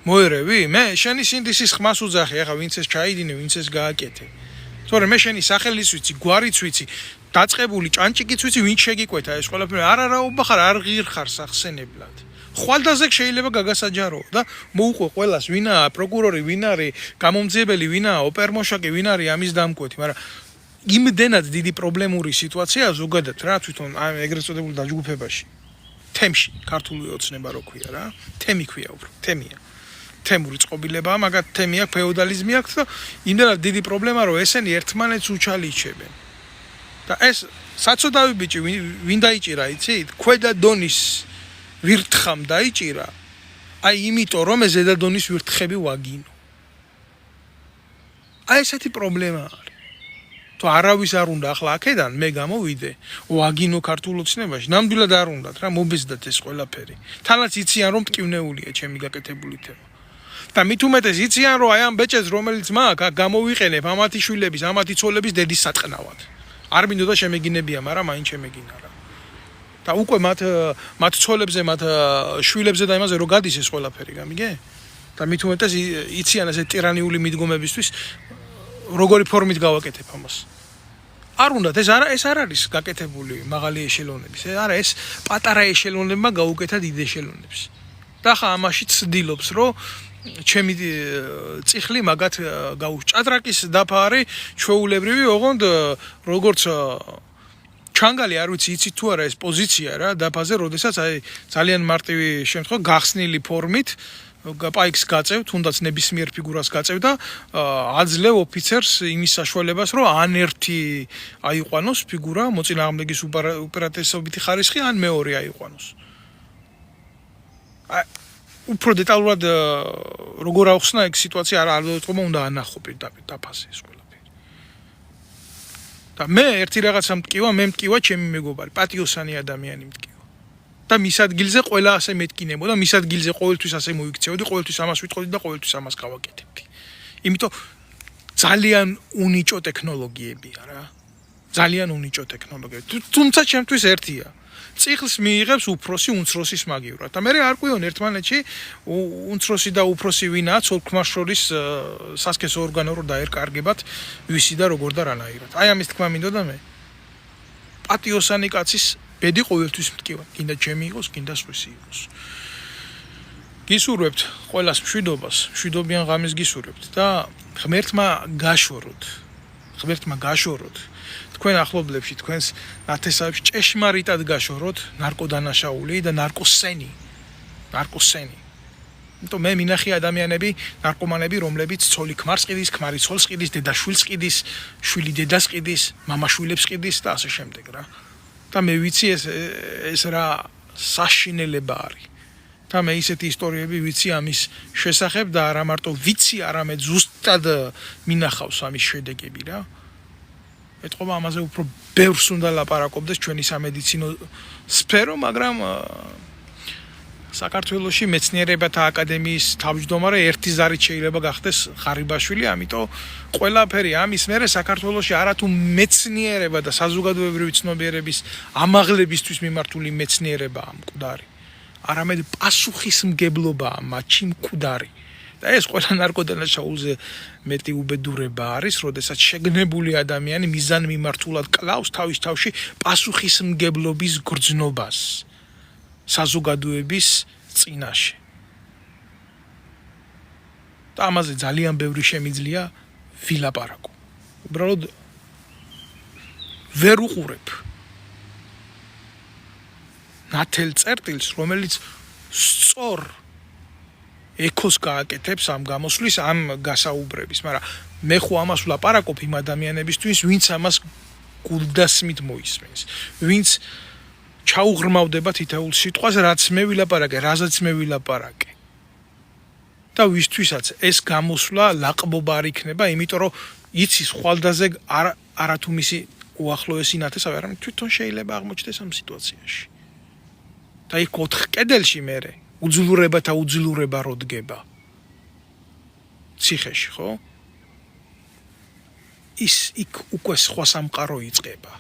მოერევი მე შენი სინდისის ხმას უძახი ახლა ვინც ეს ჩაიდინე ვინც ეს გააკეთე თორემ მე შენი სახელის ვიცი გვარიც ვიცი დაწყებული ჭანჭიკიც ვიცი ვინც შეგიკვეთა ეს ყველაფერი არაობა ხარ არ ღირ ხარ სახსენებლად ხვალდაზე შეიძლება გაგასაჯარო და მოუყვე ყველას ვინაა პროკურორი ვინ არის გამომძიებელი ვინაა ოპერმოშაკი ვინ არის ამის დამკვეთი მაგრამ იმდენად დიდი პრობლემური სიტუაცია ზოგადად რა თვითონ ეგრეთ წოდებულ დაჯგუფებაში თემში ქართული ოცნება რო ქვია რა თემი ქვია უფრო თემია თემური წყობილება მაგათ თემი აქვს ფეოდალიზმი აქვს და იმდენად დიდი პრობლემა რომ ესენი ერთმანეთს უჩალიჩებენ და ეს საწოდავი ბიჭი ვინ დაიჭირა იცით ქვედა დონის ვირთხამ დაიჭირა აი იმიტომ რომ ეს ზედა დონის ვირთხები ვაგინო აი ესეთი პრობლემა არის თუ არავის არ უნდა ახლა აქედან მე გამოვიდე ვაგინო ქართულ ოცნებაში ნამდვილად არ უნდათ რა მობეზდათ ეს ყველაფერი თანაც იციან რომ მტკივნეულია ჩემი გაკეთებული თემა და მით უმეტეს იციან რომ აი ამ ბეჭედს რომელიც მაქვს გამოვიყენებ ამათი შვილების ამათი ცოლების დედის საწყნავად არ მინდოდა შემეგინებია მაგრამ მაინც შემეგინა რა და უკვე მათ ცოლებზე მათ შვილებზე და იმაზე რო გადის ეს ყველაფერი გამიგე და მით უმეტეს იციან ესე ტირანიული მიდგომებისთვის როგორი ფორმით გავაკეთებ ამას არ უნდათ ეს არ არის გაკეთებული მაღალი ეშელონების არა ეს პატარა ეშელონებმა გაუკეთა დიდ ეშელონებს და ხა ამაში ცდილობს რომ ჩემი წიხლი მაგათ ჭადრაკის დაფა არის ჩვეულებრივი ოღონდ როგორც ჩანგალი არ ვიცი იცით თუ არა ეს პოზიცია რა დაფაზე როდესაც აი ძალიან მარტივი შემთხვევა გახსნილი ფორმით პაიკს გაწევ, თუნდაც ნებისმიერ ფიგურას გაწევ და აძლევ ოფიცერს იმის საშუალებას, რომ ან ერთი აიყვანოს ფიგურა, მოწინააღმდეგის უპირატესობითი ხარისხი, ან მეორე აიყვანოს. უფრო დეტალურად როგორ ახსნა ეგ სიტუაცია არ დაიწყობა, უნდა ანახო პირდაპირ დაფასე ეს ყველაფერი. და მე ერთი რაღაცა მტკივა, მე მტკივა ჩემი მეგობარი, პატიოსანი ადამიანი მტკივა. და მის ადგილზე ყველა ასე მეტკინებოდა, მის ადგილზე ყოველთვის ასე მოიქცეოდი, ყოველთვის ამას ვიტყოდი და ყოველთვის ამას გავაკეთებდი. იმიტომ ძალიან უნიჭო ტექნოლოგიებია რა. ძალიან უნიჭო ტექნოლოგიები. თუმცა ჩემთვის ერთია. წიხლს მიიღებს უფროსი უნცროსის მაგივრად. და მე არ ყვიონ ერთმანეთში უნცროსი და უფროსი ვინაა, ცოლ-ქმარს შორის სასქესო ორგანო რო დაერკარგებათ, ვისი და როგორ და რანაირად. აი ამის თქმა მინდოდა მე. პატიოსანი კაცის ბედი ყოველთვის მტკივა, კიდე ჩემი იყოს, კიდე სხვისი იყოს. გისურვებთ ყველას მშვიდობას, მშვიდობიან ღამეს გისურვებთ და ღმერთმა გაშოროთ. თქვენ ახლობლებში, თქვენს ნათესავებში ჭეშმარიტად გაშოროთ ნარკოდანაშაული და ნარკოსენი. იმიტომ მე მინახე ადამიანები, ნარკომანები, რომლებიც ცოლი ქმარს ყიდის, ქმარი ცოლს ყიდის, დედა შვილს ყიდის, შვილი დედას ყიდის, მამა შვილებს ყიდის და ასე შემდეგ რა. და მე ვიცი ეს რა საშინელება არის. და მე ისეთი ისტორიები ვიცი ამის შესახებ და არა მარტო ვიცი, არამედ ზუსტად მინახავს ამის შედეგები რა. ეთქობა ამაზე უფრო ბევრს უნდა ლაპარაკობდეს ჩვენი სამედიცინო სფერო, მაგრამ საქართველოში მეცნიერებათა აკადემიის თავმჯდომარე ერთი ზარით შეიძლება გახდეს ხარიბაშვილი, ამიტომ ყველაფერი ამის მერე საქართველოში არათუ მეცნიერება და საზოგადოებრივი ცნობიერების ამაღლებისთვის მიმართული მეცნიერებაა მკვდარი, არამედ პასუხისმგებლობაა მათში მკვდარი. და ეს ყველა ნარკოდანაშაულზე მეტი უბედურება არის, როდესაც შეგნებული ადამიანი მიზანმიმართულად კლავს თავის თავში პასუხისმგებლობის გრძნობას საზოგადოების წინაშე. და ამაზე ძალიან ბევრი შემიძლია ვილაპარაკო. უბრალოდ ვერ უყურებ ნათელ წერტილს, რომელიც სწორ ეკოს გააკეთებს ამ გამოსვლის, ამ გასაუბრების, მაგრამ მე ხო ამას ვლაპარაკობ იმ ადამიანებისთვის, ვინც ამას გულდასმით მოისმენს, ვინც ჩაუღრმავდება თითოეულ სიტყვას, რაც მე ვილაპარაკე, რაზეც მე ვილაპარაკე. და ვისთვისაც ეს გამოსვლა ლაყბობა არ იქნება, იმიტომ რომ იცის ხვალდაზე არათუ მისი უახლოესი ნათესავი, არამედ თვითონ შეიძლება აღმოჩნდეს ამ სიტუაციაში. და იქ 4 კედელში მერე უძლურება და უძლურება რო დგება. ციხეში, ხო? ის იქ უკვე სხვა სამყარო იწყება.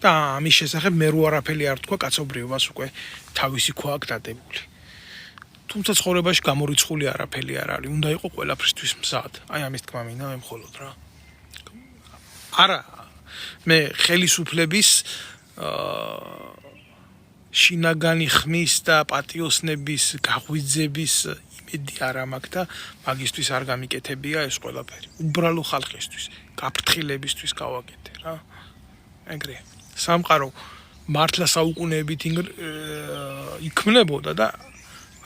და ამის შესახებ მე რო არაფერი არ თქვა, კაცობრიობას უკვე თავისი ქვა აქვს დადებული. თუმცა ცხოვრებაში გამორიცხული არაფერი არ არის, უნდა იყო ყველაფრისთვის მზად. აი ამის თქმა მინდა მე მხოლოდ რა. არა, მე ხელისუფლების შინაგანი ხმის და პატიოსნების გაღვიძების იმედი არ მაქვს და მაგისთვის არ გამიკეთებია ეს ყველაფერი. უბრალო ხალხისთვის, გაფრთხილებისთვის გავაკეთე რა. ეგრე. სამყარო მართლა საუკუნეებით იქმნებოდა და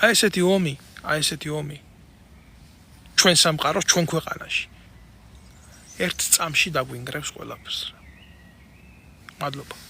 აი ესეთი ომი ჩვენ სამყაროს, ჩვენ ქვეყანაში ერთ წამში დაგვინგრევს ყველაფერს. მადლობა.